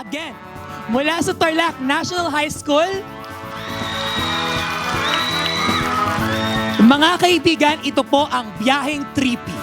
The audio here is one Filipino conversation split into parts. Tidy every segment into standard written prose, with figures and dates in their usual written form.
Again, mula sa Tarlac National High School, mga kaibigan, ito po ang Biyaheng Trippy.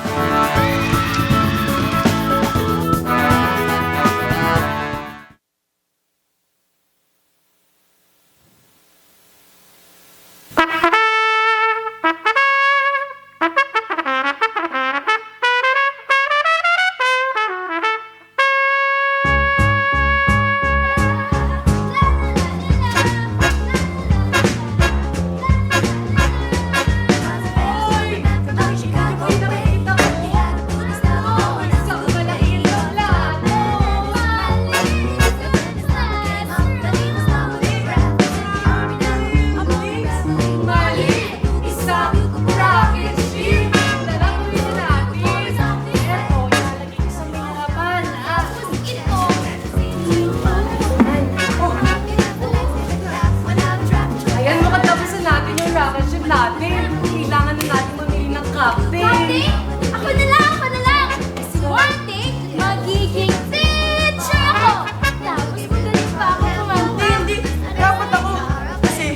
Kailangan na natin mamili ng captain. Captain? Ako na lang! One day, magiging teacher ako! Tapos magaling pa ako kumanta. Hindi. Dapat ako. Kasi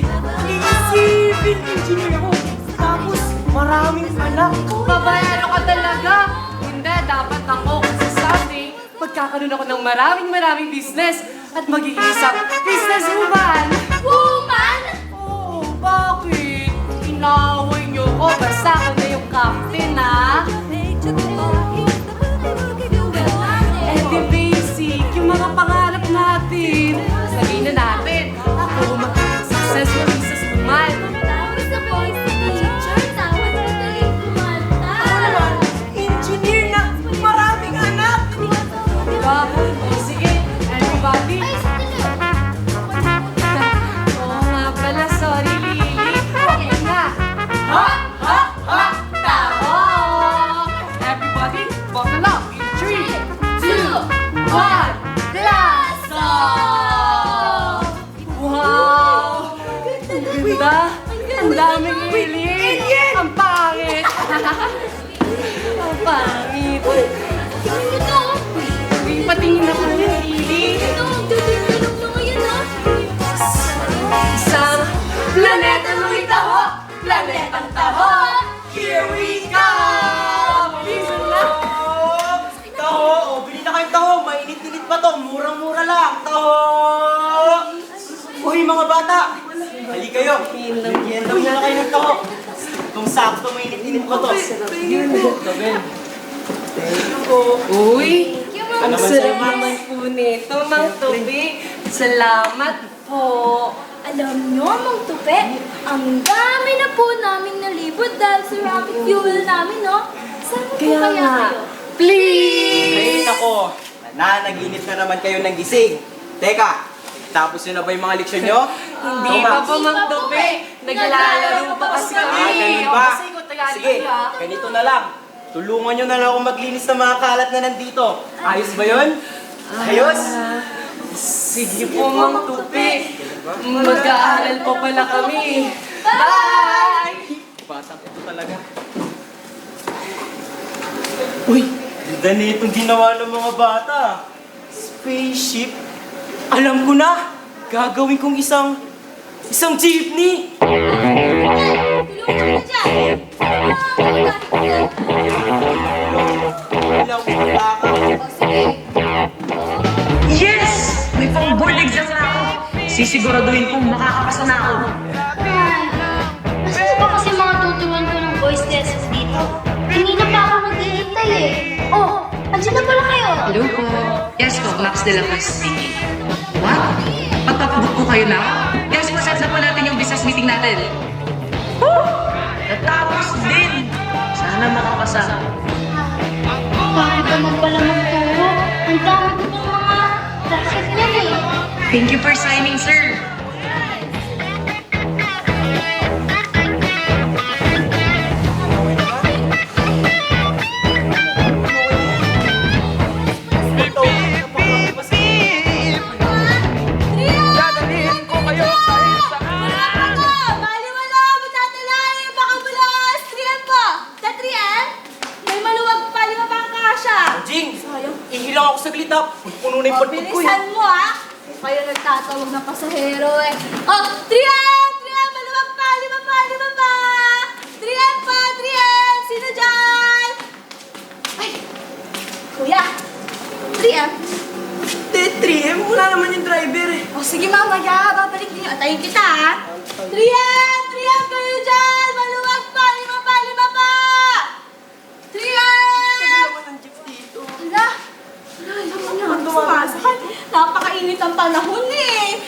civil engineer ako. Tapos maraming anak. Babayero ka talaga. Hindi, dapat ako. Kasi someday, magkakaroon ako ng maraming business at magiging isang businesswoman. Woman? Oh, bakit? Inaway niyo ko. Basta ako na yung captain, ha? Eh, di basic, yung mga pangarap natin. Sabihin na natin, ako mag-success na businesswoman. Tapos ako si teacher, tapos magaling kumanta. Ako naman, engineer na maraming anak. Diba? O sige, everybody. Ay, sandali! Oo nga pala, sorry, Lily. Okay na. Ha? Tao! Everybody, buckle up in 3, 2, 1, blast off! Wow! Ang ganda! Ang daming alien! Ang pangit! Ang pangit! Ito! Uy, patingin ako niya, Lily! Ito! Dudulog mo ngayon, ha? Isang planeta mo'y taho! Planetang taho! Here we come! Listen na! Taho! O, bili na kayong taho. Mainit-init pa to. Murang-mura lang. Taho! Uy, mga bata! Hali kayo. Merienda muna kayo ng taho. Kung sakto, mainit-init pa to. Gawin. Uy! Ang naman sarap sa'yo, naman po nito, Mang Tubi. Salamat po. Alam nyo, Mang Tupe, ang dami na po namin nalibot dahil sa rocket fuel namin, no? Saan po Kaya kaya nga, kayo? please! Ay, nako. Nanaginip na naman kayo ng gising. Teka, tapos yun na ba yung mga leksyon nyo? Hindi pa po, Mang Tubi. Naglalaro pa kasi kami. Ganun ba? Kasi ko tagali, Sige, ha? ganito na lang. Tulungan nyo na lang akong maglinis ng mga kalat na nandito. Ayos ba yun? Ayos? Sige po, Mang Tupi. Mag-aaral pa pala kami. Bye! Batang ito talaga. Uy, ganda na itong ginawa ng mga bata. Spaceship. Alam ko na. Gagawin kong isang jeepney. Tulungan ko dyan! Ilang pataka. Yes! May pang-board exam na ako. Sisiguraduhin kong makakapasa na ako. Nasaan ba kasi mga tuturuan ko ng voice lessons dito? Kanina pa ako naghihintay eh. Oh, andyan na pala kayo. Hello po. Yes po, Max de la Paz speaking. What? Pagpapabook ko kayo na? Yes po, set na po natin yung business meeting natin. Woo! Natapos din! Sana makapasa. Bakit naman pala magturo? Ang dami ko pang mga racket niyan eh. Thank you for signing, sir. Baliwala! Matatalayan! Baka mula! Trian po! Sa Trian, may maluwag pa, lima pang kasha. Jing, ihilang ako saglit. dito. Puno na yung pagpag ko eh. Bilisan mo, ha? Kayo nagtatawag ng pasahero, eh. Oh, 3M! 3M! Maluwag pa! 5 pa! 5 pa! 3M pa! 3M! Sino dyan? Ay! Kuya! 3M! 3M, wala naman yung driver eh. O sige mamaya, babalik din. Atayin kita, ha? 3M! 3M kayo dyan! Maluwag pa! 5 pa! 5 pa! 3M! Naman ang jeep dito. Hala! Hala, sumasakal. Napakainit ang panahon eh.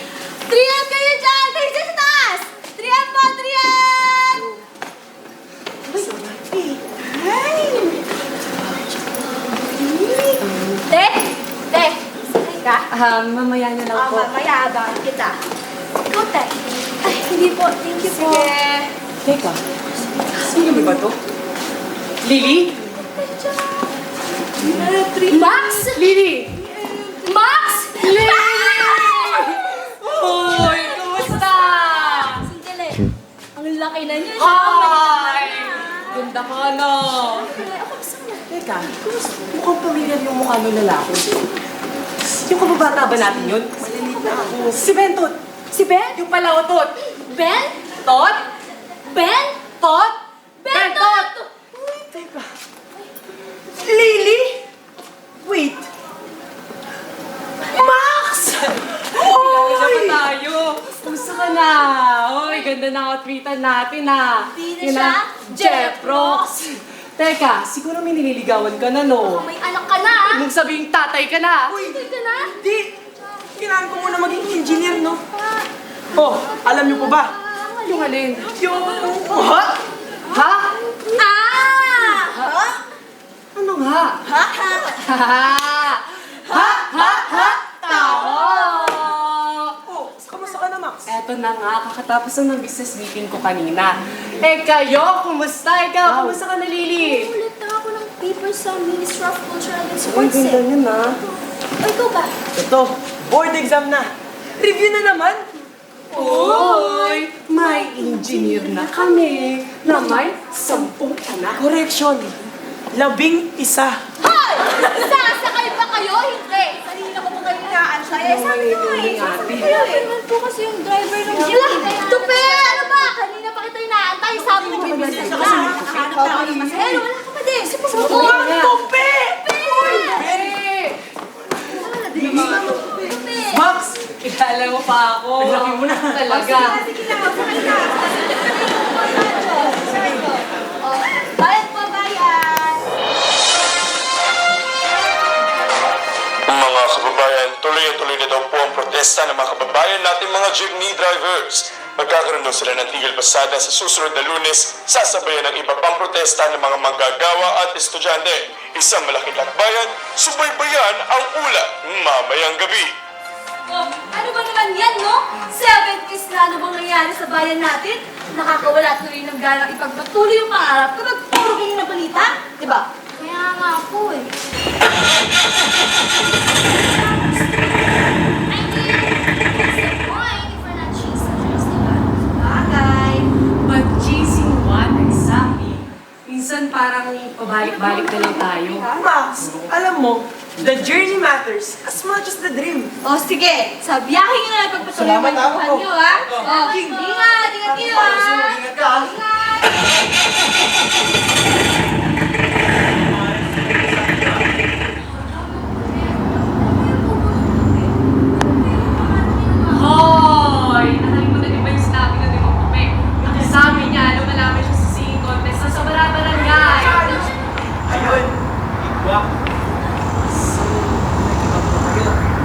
3M kayo dyan! Kayo dyan sa taas! 3M pa! 3M! Ay! Te! Te! Sakay ka? Mamaya na lang po. Mamaya abangan kita. Ikaw, te. Ay, hindi po. Thank you po. Sige. Teka, sino ba to? Lily? Max? Lily! Max? Hoy, kumusta? Sandali. Ang laki na niya. Hi! Ganda ka na. Ako gusto ko na. Teka, mukhang pamilyar yung mukha ng lalaki. Yung kababata ba natin yun? Maliliit na ako. Si Bentot. Si Ben? Yung pala Tot. Ben? Tot? Ben? Tot? Bentot! Teka. Lily? Wait. Max! Hoy! Kailangan na tayo. Kumusta ka na? Hoy, ganda ng outfitan natin ha. Di na siya, Jeff Ross. Teka, siguro may nililigawan ka na no? May anak ka na, ah. Nung sabing tatay ka na. Hindi ka na. Di, kailangan ko muna maging engineer, no? Ah, Oh, alam niyo po ba? Yung alin? Yung... Ha? Ha? Ah! Ano nga? Ha? Ha? Tao! Oh, kamusta ka na, Max? Eto na nga, kakatapos na ng business meeting ko kanina. Eh kayo, kumusta? Ikaw, kumusta ka na, Lily? Ulit na ako ng paper sa Ministry of Cultural and Uy, Sports, ganda eh. yun ha. O, ikaw ba? Ito, board exam na. Review na naman. Uy, may engineer na kami na may 10 anak. Correction. 11. Hoy! Sasakay ba kayo? Hindi. Kanina ko pa kayo inaantay. Eh, sabi ko eh. Sasakay kayo eh. Naman po kasi yung driver ng jeep. Tupi! Ano ba? Kanina pa kita inaantay. Sabi mo, bibisin ka. Nakahanap na ako ng pasahero. Wala ka pa din. Oo. Tupi! Tupi! Max! Kilala mo pa ako. Laki mo na. Talaga. Sige na, magsakay na. Oh, bayad po, bayad. Mga kababayan, tuloy-tuloy na daw po ang protesta ng mga kababayan nating mga jeepney drivers. Magkakaroon daw sila ng tigil pasada sa susunod na Lunes, sasabayan ng iba pang protesta ng mga manggagawa at estudyante. Isang malaking lakbayan, subaybayan ang ulat mamayang gabi. Oh, ano ba naman yan, no? 70s na ano bang nangyari sa bayan natin? Nakakawala tuloy ng ganang ipagpatuloy yung pangarap kapag puro kayo ng balita, di ba? Kaya nga po eh. I mean, what's the point if we're not chasers, di ba? Bagay. But chasing what exactly? Minsan parang pabalik-balik na lang tayo. Max, alam mo, the journey matters as much as the dream. O sige, sa biyahe nyo na pagpatuloy yung Salamat, balituhan ako. nyo, ha? O, ingat, ingat kayo, ha? Ingat ka. Ingat! Hoy! Nakalimutan niyo ba yung sinabi ko ni Mong Pupe? Ang sabi niya, lumalaman siya sa singing contest sa Barangay. Ayun, igwak.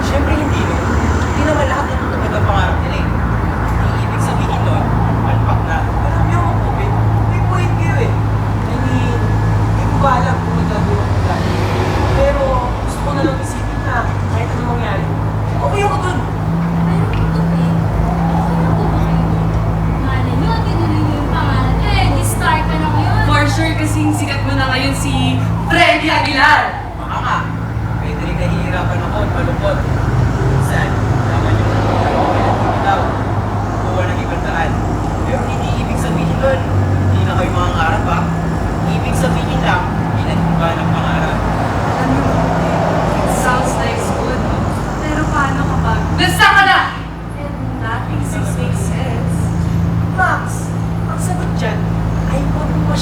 Siyempre hindi no. Hindi naman lahat ng tutupad ang pangarap nila eh. Hindi ibig sabihin nun, alpak na. Alam niyo mga kubi, may point kayo eh. I mean, hindi ko ba alam kung magagawa ko dahil. Pero gusto ko na lang isipin na kahit ano mangyari. Okay ako dun. Pero ito eh, ano po ba kayo? Malay nyo, tinuloy nyo yung pangalan. Eh, di-star ka na ngayon. For sure kasing sikat mo na ngayon si Freddy Aguilar. Baka nga, pwede rin nahihirapan ako at malungkot. Minsan, naman yung pinagpitaw, kuha ng ibang daan. Pero hindi ibig sabihin nun, hindi na kayo mangangarap ha. Ibig sabihin lang, hindi na ng pangarap. It sounds like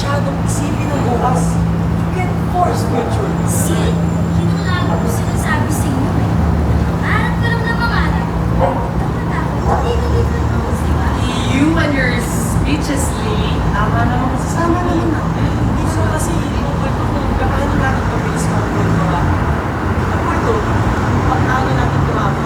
masyadong isipin ang bukas. You can force future. See? Yun nga ako sinasabi sa inyo eh. Pangarap ka lang na mangarap. Tama-tama. Hindi ka different rules, di ba? You and your speeches, Lee. Tama naman kasi sama naman na. Hindi siya kasi inukwento kung gaano natin mabilis mag-work mga. Ang kwento, paano natin tumama?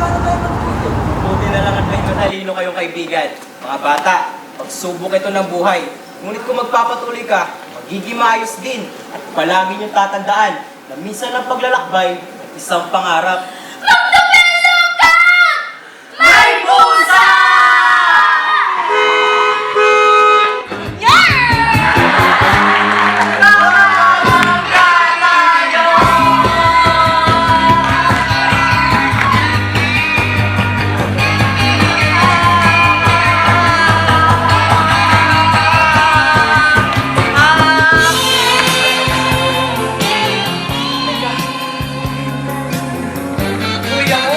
Paano tayo mag-kwento? Buti na lang at may matalino kayong kaibigan. Mga bata, pagsubok ito ng buhay. Ngunit kung magpapatuloy ka, magiging maayos din. At palagi niyong tatandaan na minsan ang paglalakbay ay isang pangarap. Magdapelo ka! May pusa! Kuya ko?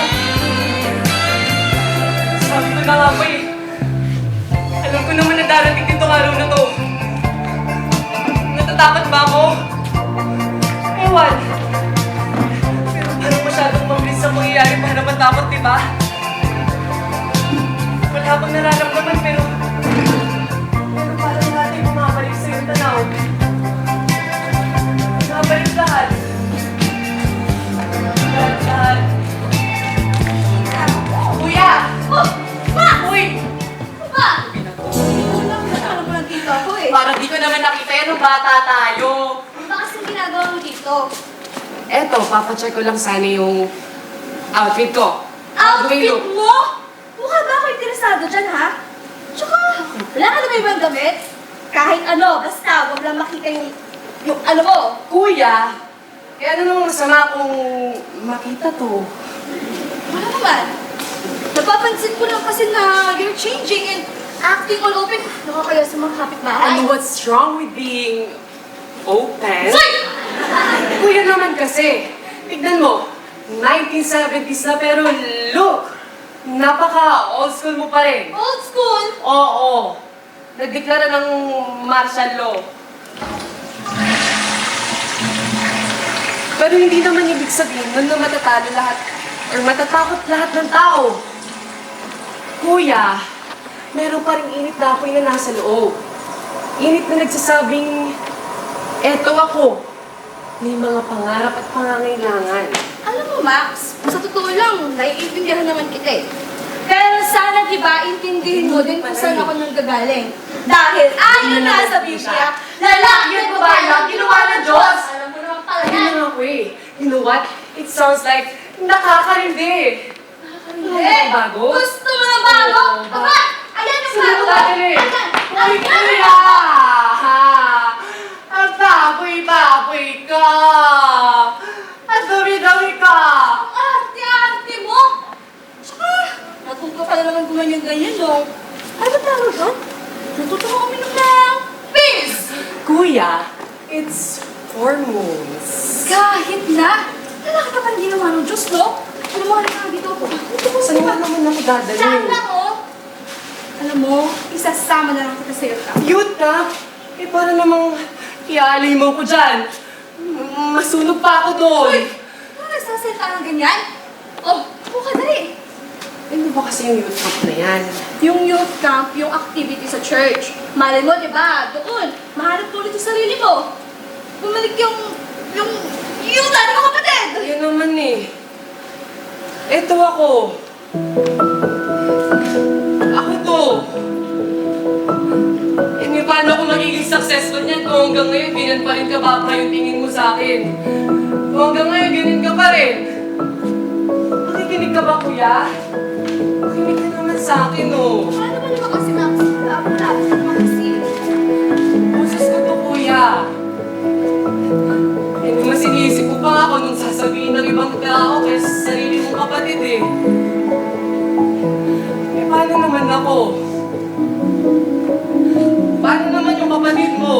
Sabi ko na nga ba eh. Alam ko naman na darating din tong araw na to. Natatakot ba ako? Ewan. Pero parang masyadong mabilis ang mangyayari para matakot, di ba? Wala akong nararamdaman pero parang natin bumabalik sa iyong tanaw. Bumabalik lahat. Lahat. Kuya! Oh! Ma! Uy! Ma! Ano ba nandito ako eh? Parang di ko naman nakita yan nung bata tayo. Ano ba kasing ginagawa mo dito? Eto, papacheck ko lang sana yung outfit ko. Outfit mo? Mukha ba ako interesado dyan, ha? Tsaka, wala ka na ba ibang damit? Kahit ano, basta wag lang makita yung ano mo. Kuya, ano namang masama kung makita to? Wala naman. Napapansin ko lang kasi na you're changing and acting all open. Nakakaya sa mga kapitbahay. And what's wrong with being open? Soy! Kuya naman kasi, tignan mo, 1970s na pero look, napaka old school mo pa rin. Old school? Oo, nagdeklara ng martial law. Pero hindi naman ibig sabihin nun na matatalo lahat or matatakot lahat ng tao. Kuya, meron pa rin init na apoy na nasa loob. Init na nagsasabing, eto ako. May mga pangarap at pangangailangan. Alam mo, Max, sa totoo lang, naiintindihan naman kita eh. Pero sana, di ba, intindihin mo din kung saan ako nang gagaling. Dahil ayon na sa Biblia, lalaki at babae ang ginawa ng Diyos. Alam mo naman pala yan. Ayun nga, Kuya. You know what? It sounds like nakakarindi. Eh, bago? gusto mo na bago? Oo, Aba, ayan yung bago. Dali. Ayan, Uy, Kuya! Ang baboy-baboy ka! Ang dami-dami ka! Ang arte-arte mo. Tsaka, natuto ka na naman gumanyan-ganyan, no? Ano ba tawag doon? Natuto ko kami ng peace. Kuya, it's hormones. Kahit na, lalaki ka pa rin ginawa ng Diyos, no? Alam mo, halika nga dito. Saan nga naman ako Saan dadalhin? lang, oh? Alam mo, isasama na lang kita sa iyo. Cute na! Eh, para namang iaalay mo ko dyan. Masunog pa ako doon. Uy! Ano nagsasalita ng ganyan? Oh, buka dali. Ano ba kasi yung youth camp na yan? Yung youth camp, yung activity sa church. Malay mo, di ba? Doon, mahanap mo ulit yung sarili mo. Bumalik yung dati mo kapatid. Ayun naman eh. Eto ako. Ako to. Eh, paano ako magiging successful niyan kung hanggang ngayon ganyan pa rin kababa yung tingin mo sa akin? Kung hanggang ngayon ganyan ka pa rin? Makikinig ka ba, kuya? Makinig ka naman sa akin, oh. Paano ba naman kasi nakasita ako lagi sa mga kasili? Boses ko to, kuya. Eh, naman sinisip ko pa nga ako nung sasabihin ng ibang tao kaya sa sarili mong kapatid eh. Eh, paano naman ako? Paano naman yung kapatid mo?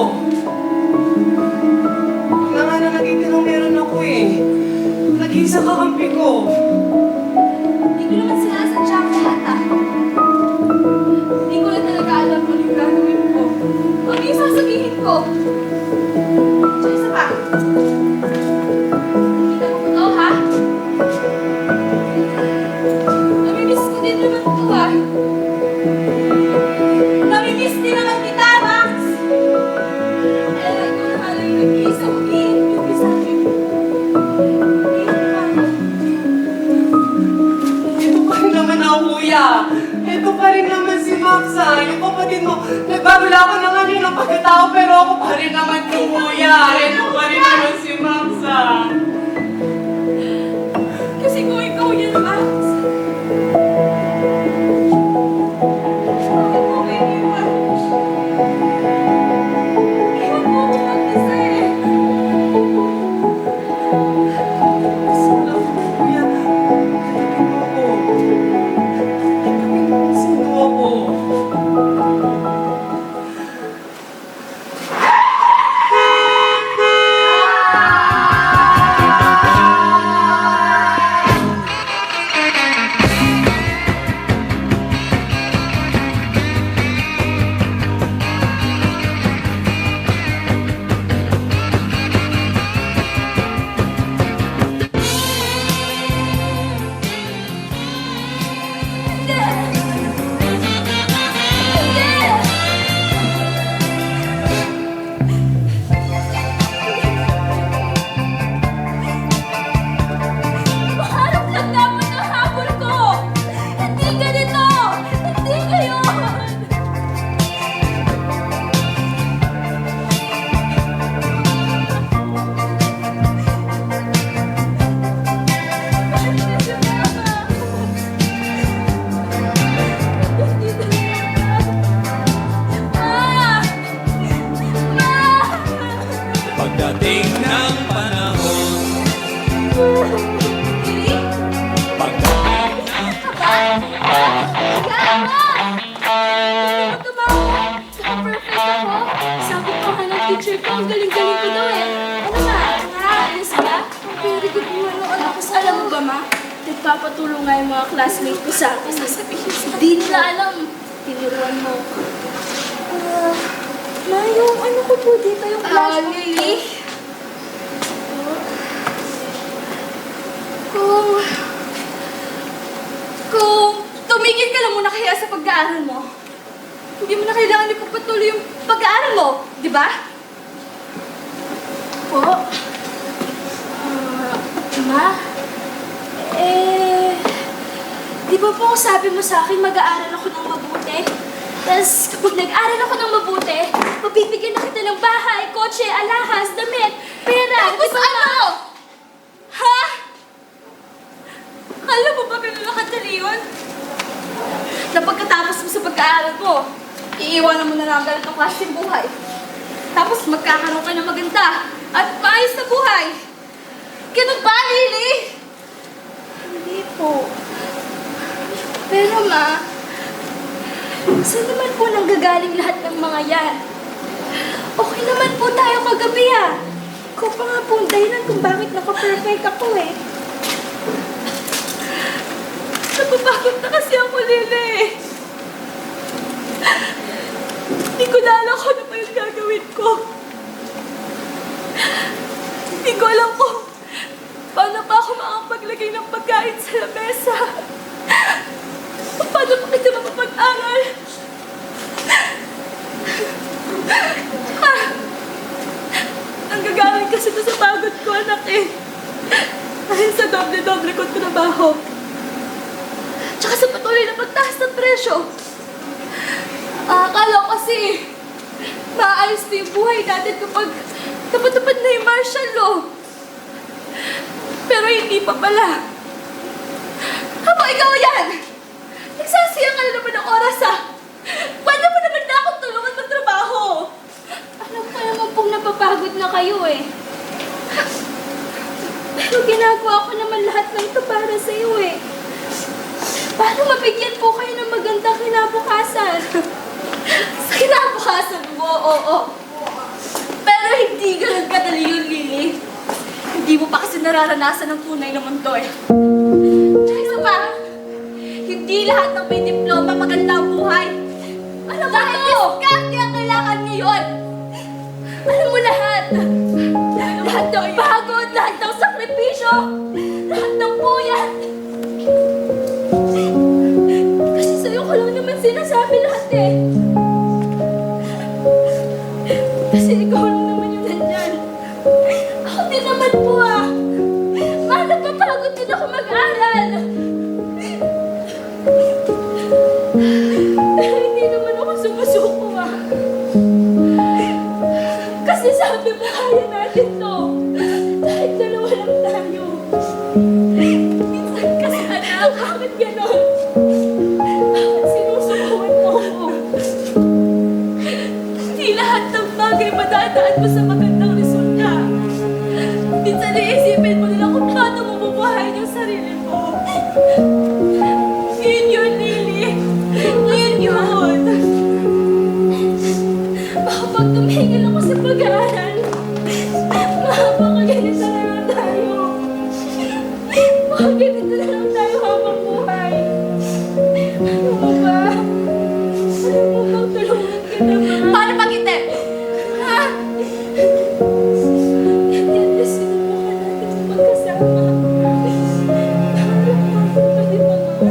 Wala nga na nagtitinong meron ako eh. Nag-iisa kakampi ko. Hindi ko naman sinasadya ang lahat ah. Hindi ko na talaga alam kung ano yung gagawin ko. Ano yung sasabihin ko? tao, pero ako pa rin naman kuya. Ano pa rin naman si Mamsa. Kasi kung ikaw yan, Max. Kuya, sino ako? Maharap lang dapat ang habol ko! Hindi ganito! Hindi ngayon! Pagdating ng panahon, Sabi ko ka ng teacher ko, ang galing-galing ko daw eh. Ano ba? Nakakaalis ka? Very good mo ano ako sa alam mo ba, ma? Nagpapatulong nga yung mga classmates ko sa akin. Sasabihin sa di nila alam. Tinuruan mo. Ma, yung ano ko po dito, yung classmate ko. Lily? Kung tumigil ka lang muna kaya sa pag-aaral mo, hindi mo na kailangan ipagpatuloy yung pag-aaral mo, di ba? Po? Ma? Di ba po sabi mo sa akin mag-aaral ako ng mabuti? Tapos kapag nag-aaral ako ng mabuti, mabibigyan na kita ng bahay, kotse, alahas, damit, pera. Tapos ano? Ha? Alam mo ba ganun nakadali yun? Na pagkatapos mo sa pag-aaral mo, iiwanan mo na lang ang ganitong klaseng buhay. Tapos magkakaroon ka ng maganda at maayos na buhay. Ganun ba, Lily? Hindi po. Pero ma, saan naman po nanggagaling lahat ng mga yan? Okay naman po tayo kagabi ah. Ikaw pa nga po ang dahilan kung bakit naka-perfect ako eh. Napapagod na kasi ako, Lily. Hindi ko na alam kung ano pa yung gagawin ko. Hindi ko alam kung paano pa ako makapaglagay ng pagkain sa lamesa. Paano pa kita mapapag-aral? Nanggagaling kasi ito sa pagod ko, anak eh. Dahil sa doble-doble kong trabaho. Tsaka sa patuloy na pagtaas ng presyo. Akala ko kasi maayos na yung buhay natin kapag tapad-tapad na yung martial law. Pero hindi pa pala. Habang ikaw yan, nagsasiyang ka na naman ng oras ah. Pwede mo naman na akong tulungan magtrabaho. Alam ko naman pong napapagod na kayo eh. Pero ginagawa ko naman lahat ng ito para sa iyo eh. Paano mabigyan po kayo ng magandang kinabukasan? Sa kinabukasan mo, oo. Pero hindi ganun kadali yun, Lily. Hindi mo pa kasi nararanasan ng tunay na mundo eh. Tsaka isa pa, hindi lahat ng may diploma maganda ang buhay. Alam mo dahil diskarte ang kailangan ngayon. Alam mo lahat. Lahat ng pagod, lahat ng sakripisyo, lahat ng puyat. Kasi sa'yo ko lang naman sinasabi lahat eh. Kasi ikaw lang naman yung nandyan. Ako din naman po ah. Mahal napapagod din ako mag-aral. Pero hindi naman ako sumusuko ah. Kasi sabi mo, kaya natin to. Kahit dalawa lang tayo. Minsan kasi anak, bakit ganon? Bakit sinusubukan mo ako? Hindi lahat ng bagay madadaan mo sa magandang resulta. Minsan iisipin mo nila kung paano mo bubuhayin yung sarili mo. Yun yun, Lily. Yun yun. Baka pag tumingin ako sa pag-aaral, ganito na lang tayo. Ganito na lang tayo habang buhay. Ano mo ba? Ano mo bang tulungan ka naman? Paano pag hindi? Ha? Hindi, sinubukan natin magkasama. Pwede ba nga?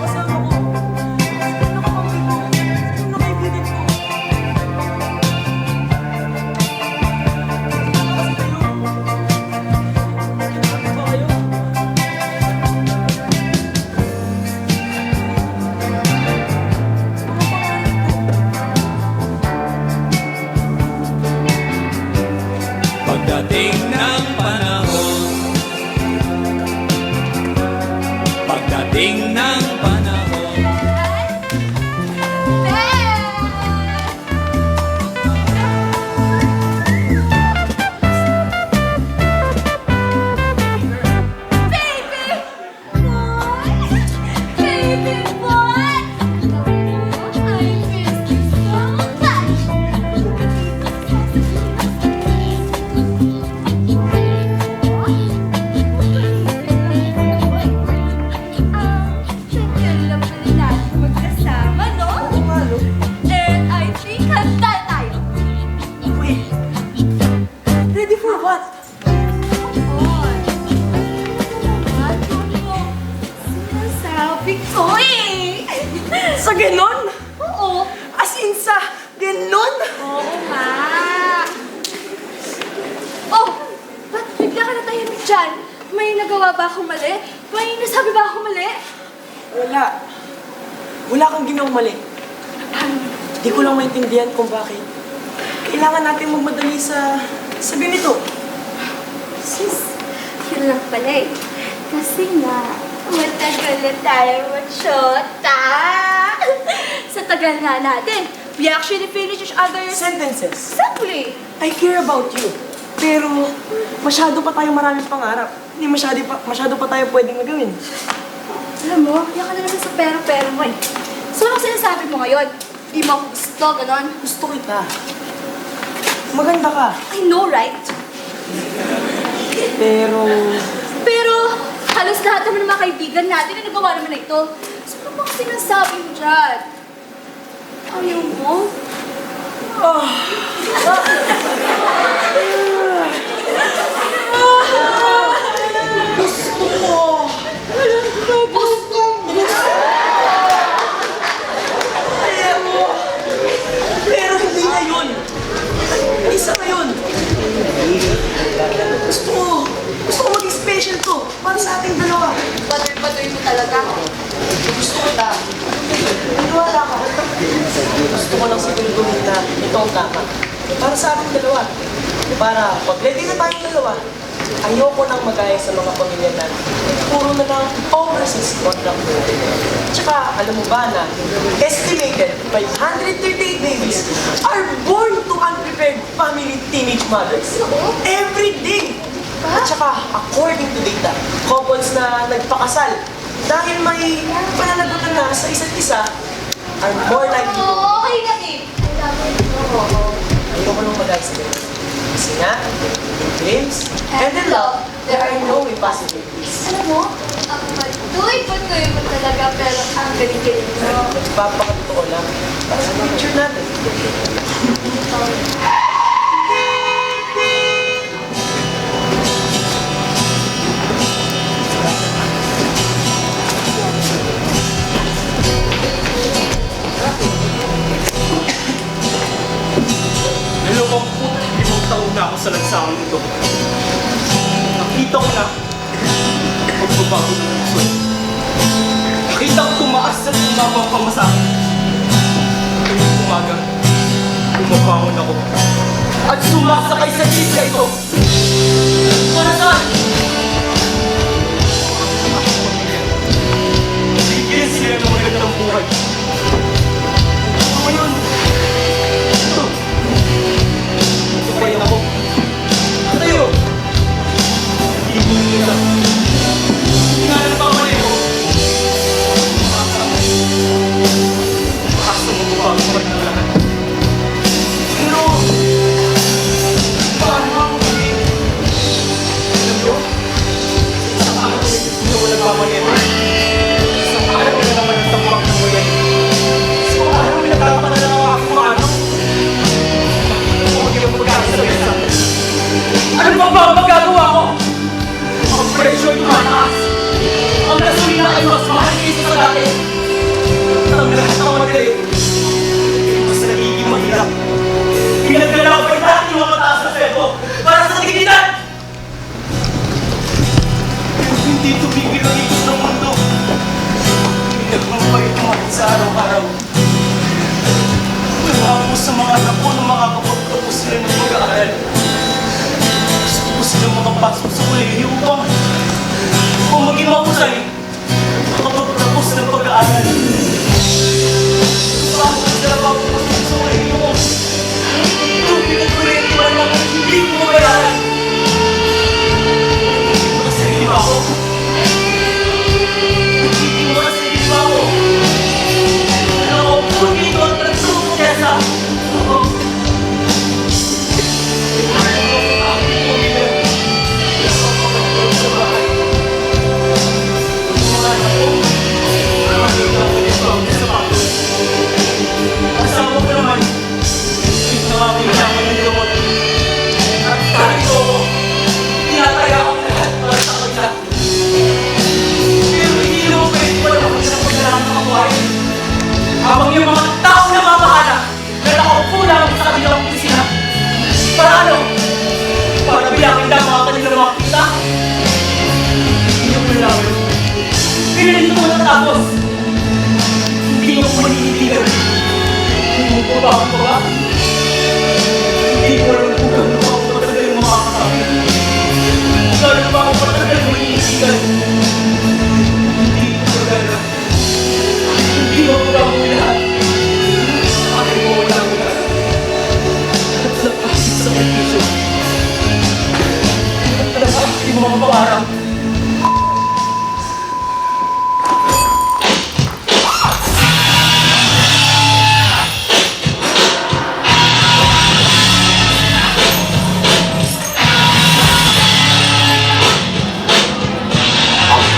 Kasama ko. Sino ka bang sino kaibigan ko? Kasi kayo. Ano ba kayo? Pagdating ng panahon, pagdating ng panahon, Baby boy! I miss you so much! Tagal na pala natin magkasama, no? Oo nga, no? And I think handa tayo. Wait. Ready for what? Sinasabi ko eh! Sa ganon? Oo! As in sa ganon? Oo nga! Oh! Ba't bigla ka natahimik dyan? May nagawa ba akong mali? May nasabi ba akong mali? Wala. Wala kang ginawang mali. Di ko lang maintindihan kung bakit. Kailangan natin magmadali sa ganito. Sis, yun lang pala eh. Kasi nga, matagal na tayo magsyota. Sa tagal nga natin, we actually finish each other's... Sentences. Exactly! I care about you. Pero masyado pa tayong maraming pangarap. Hindi masyado pa tayo pwedeng nagawin. Alam mo, yan ka na naman sa pero-pero mo eh. So, anong sinasabi mo ngayon? Di mo ako gusto, ganon? Gusto kita. Maganda ka. I know, right? Pero halos lahat naman ng mga kaibigan natin na nagawa naman na ito. So, ano bang sinasabi mo dyan? Ayaw mo? pero hindi na yun. Isa na yun. Gusto ko maging special to. Para sa ating dalawa. Patoy-patoy mo talaga. Gusto ko ta. Maniwala ka. Gusto ko lang siguro na ito ang tama. Para sa ating dalawa. Para pag ready na tayong dalawa, ayoko nang magaya sa mga pamilya natin. Puro na lang overseas contract mo. Tsaka, alam mo ba na estimated 538 babies are born to unprepared family teenage mothers every day. At saka, according to data, couples na nagpakasal dahil may pananagutan na sa isa't isa are more likely to Oo, okay na eh. ayoko nang magaya sa ganun. Kasi nga, in dreams and in love, there are no impossible mo, ang patuloy mo talaga, pero ang galing-galing mo. Papakatotoo lang. Para sa picture natin. Dalawang limang taon na ako sa lansangan nito. Nakita ko na pagbabago ng puso. Nakita ko tumaas at tumama ang pamasahe. Ngayong umaga, bumabangon ako at sumasakay sa isla ito. Para saan? Bigyan sila ng magandang buhay. Ngayon, kaya ako. Tayo! Hindi mo nila. Hindi nga nagpapalay ko. Makasa mo ba ang mga ng lahat? Pero, paano ako kami? Alam mo, sa paano ko hindi mo nagpapalay ko? Sa paano ko na naman ang tambak ng mulay? Sa paano ko nagpapalay na ako kung ano? Ano ba ba ang magagawa ko? Ang presyo ay tumataas. Ang gasolina ay mas mahal kaysa sa dati. At ang lahat ng madali, mas nagiging mahirap. Pinagdala ko ay dati yung mataas na sweldo para sa dignidad! Pero hindi tumigil ang ikot ng mundo. Pinagmamay tumahin sa araw-araw. Nangako sa mga anak ko na makakapagtapos sila ng pag-aaral. Gusto ko sila makapasok sa kolehiyo upang maging mahusay makapagtapos ng pag-aaral. Paano ko sila makapasok sa kolehiyo ko? Tubig at kuryente man lang ang hindi ko mabayaran. Nakasarili ba ako? Hindi mo nakasarili ba ako? Nakaupo dito at nagsuko kesa. Kasama ko naman, nakakailangan ng gamot. At kahit ito ako, tinataya ako lahat para sa kanila. Pero hindi naman pwede wala ko silang paglalaan ng kabuhayan. Habang yung mga tao na mamahala na nakaupo lang sa kanilang opisina. Para ano? Para bilangin lang mga kanilang mga kita? Hindi ko nalaman. Pinalit ko natapos. Hindi ko maninigilan. Hindi mo po ba ako ba? Hindi ko alam kung gano'n ba ako patagal yung mga kasabi. Kung gano'n ba ako patagal yung maninigilan. Hindi ko pagala. Hindi ko pagala lahat. Akin mo wala ko lahat. At napasit sa kritisyo. At napasit yung mga pangarap.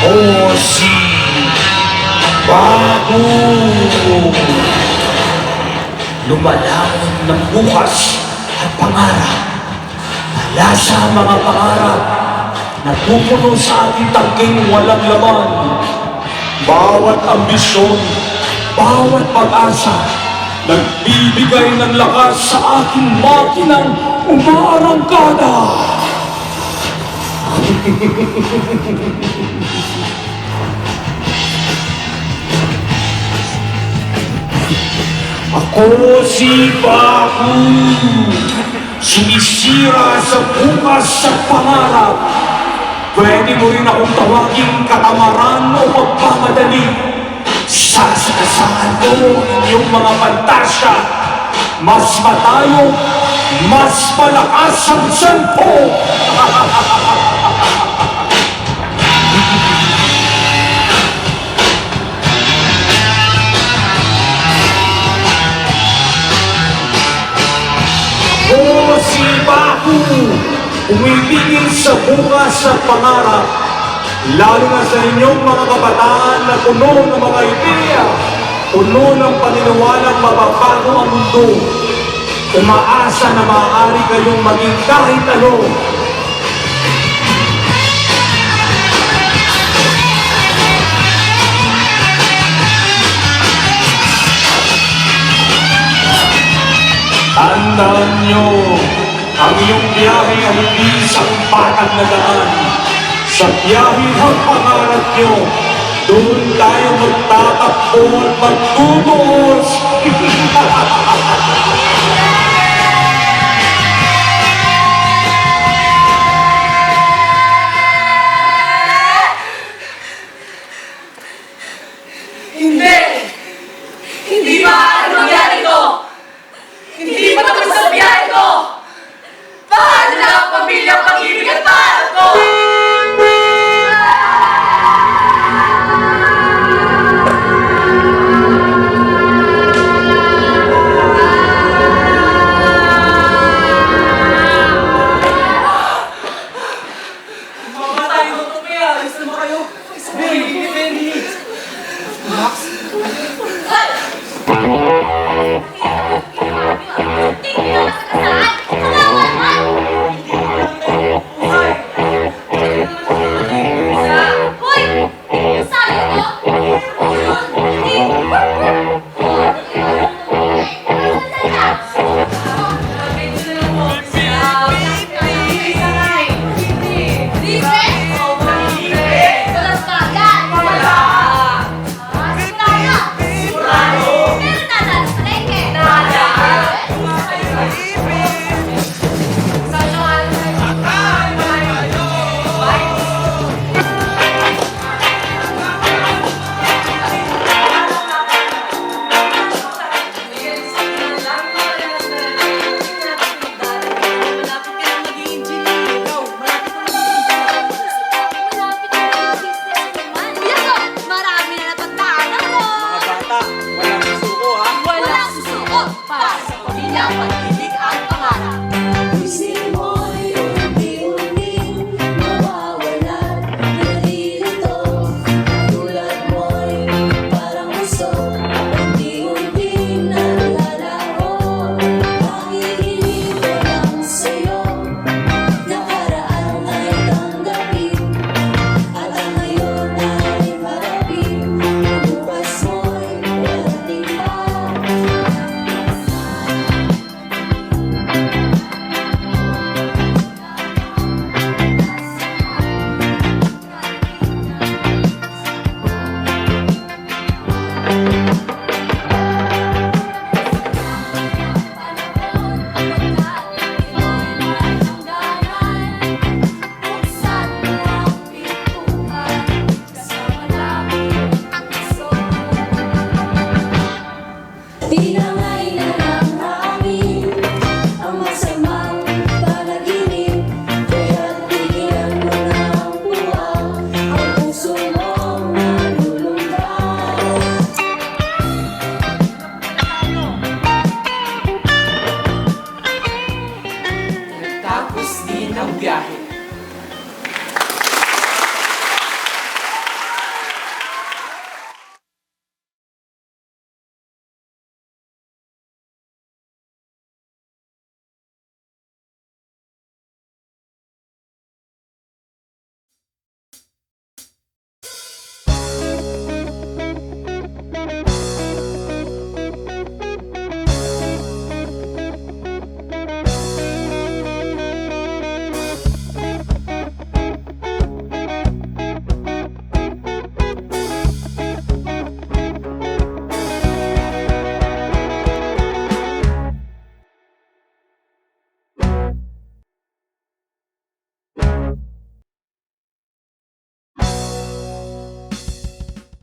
O si Bago lumalangon ng bukas at pangarap mula sa mga pangarap na pupuno sa ating tangking walang laman. Bawat ambisyon, bawat pag-asa nagbibigay ng lakas sa aking makinang umaarangkada. Ako si Baku, sumisira sa bukas sa pangarap. Pwede mo rin akong tawaging katamaran o pagpamadali. Sasakasahan ko ang iyong mga pantasya. Mas matayo, mas malakas ang sanpo. Si Baku, umibigin sa bukas sa pangarap. lalo na sa inyong mga kabataan na puno ng mga ideya, puno ng paniniwalang mababago ang mundo. Umaasa na maaari kayong maging kahit ano. Tandaan nyo, ang iyong biyahe ay hindi isang patag na daan. Sa biyahe ng pangarap nyo, doon tayo magtatakbo at magtubuos. Hindi! Hindi maaari mangyari ito! Hindi pa tapos sa biyahe ko! Paano na ang pamilyang pag-ibig at pangarap ko? Mga bata, yung tupi ah. Ayos naman kayo. Benny, Benny. Max,